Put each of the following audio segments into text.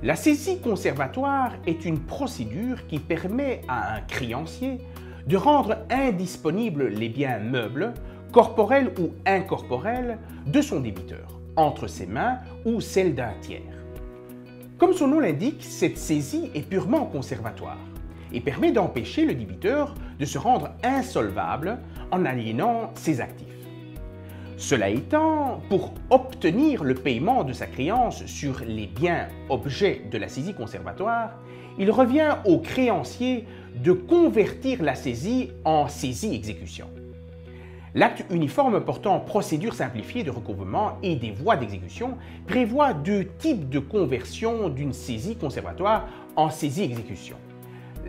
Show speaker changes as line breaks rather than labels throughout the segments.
La saisie conservatoire est une procédure qui permet à un créancier de rendre indisponibles les biens meubles, corporels ou incorporels, de son débiteur, entre ses mains ou celles d'un tiers. Comme son nom l'indique, cette saisie est purement conservatoire et permet d'empêcher le débiteur de se rendre insolvable en aliénant ses actifs. Cela étant, pour obtenir le paiement de sa créance sur les biens objets de la saisie conservatoire, il revient au créancier de convertir la saisie en saisie-exécution. L'acte uniforme portant procédure simplifiée de recouvrement et des voies d'exécution prévoit deux types de conversion d'une saisie conservatoire en saisie-exécution.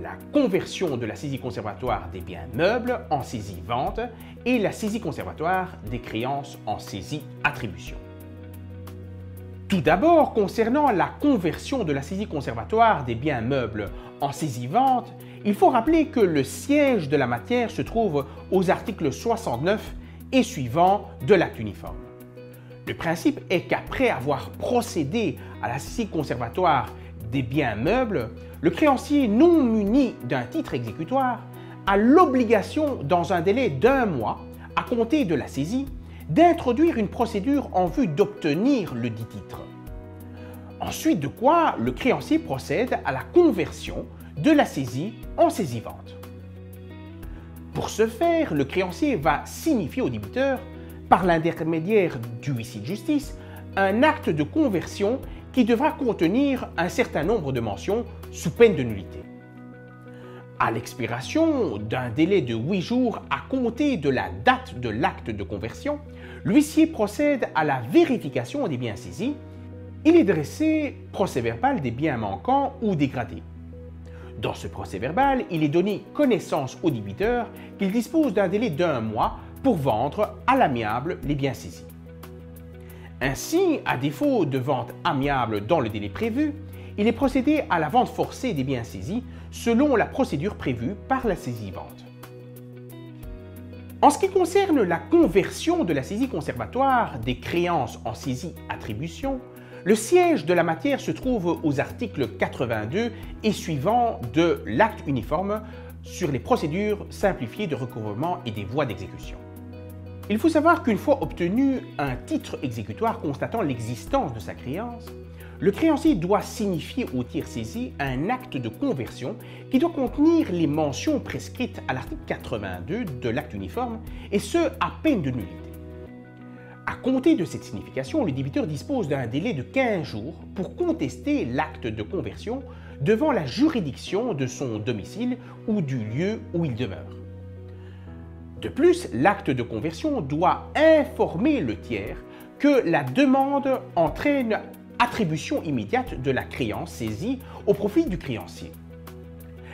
La conversion de la saisie conservatoire des biens meubles en saisie-vente et la saisie conservatoire des créances en saisie-attribution. Tout d'abord, concernant la conversion de la saisie conservatoire des biens meubles en saisie-vente, il faut rappeler que le siège de la matière se trouve aux articles 69 et suivants de l'acte uniforme. Le principe est qu'après avoir procédé à la saisie conservatoire des biens meubles, le créancier non muni d'un titre exécutoire a l'obligation, dans un délai d'1 mois à compter de la saisie, d'introduire une procédure en vue d'obtenir le dit titre. Ensuite de quoi, le créancier procède à la conversion de la saisie en saisie-vente. Pour ce faire, le créancier va signifier au débiteur, par l'intermédiaire du huissier de justice, un acte de conversion qui devra contenir un certain nombre de mentions sous peine de nullité. À l'expiration d'un délai de 8 jours à compter de la date de l'acte de conversion, l'huissier procède à la vérification des biens saisis. Il est dressé procès-verbal des biens manquants ou dégradés. Dans ce procès-verbal, il est donné connaissance au débiteur qu'il dispose d'un délai d'1 mois pour vendre à l'amiable les biens saisis. Ainsi, à défaut de vente amiable dans le délai prévu, il est procédé à la vente forcée des biens saisis selon la procédure prévue par la saisie-vente. En ce qui concerne la conversion de la saisie conservatoire des créances en saisie-attribution, le siège de la matière se trouve aux articles 82 et suivants de l'acte uniforme sur les procédures simplifiées de recouvrement et des voies d'exécution. Il faut savoir qu'une fois obtenu un titre exécutoire constatant l'existence de sa créance, le créancier doit signifier au tiers saisi un acte de conversion qui doit contenir les mentions prescrites à l'article 82 de l'acte uniforme, et ce, à peine de nullité. À compter de cette signification, le débiteur dispose d'un délai de 15 jours pour contester l'acte de conversion devant la juridiction de son domicile ou du lieu où il demeure. De plus, l'acte de conversion doit informer le tiers que la demande entraîne attribution immédiate de la créance saisie au profit du créancier.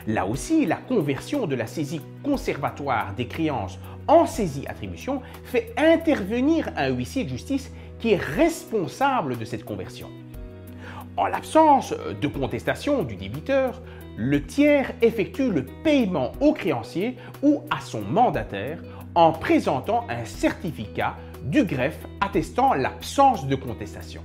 Là aussi, la conversion de la saisie conservatoire des créances en saisie-attribution fait intervenir un huissier de justice qui est responsable de cette conversion. En l'absence de contestation du débiteur, le tiers effectue le paiement au créancier ou à son mandataire en présentant un certificat du greffe attestant l'absence de contestation.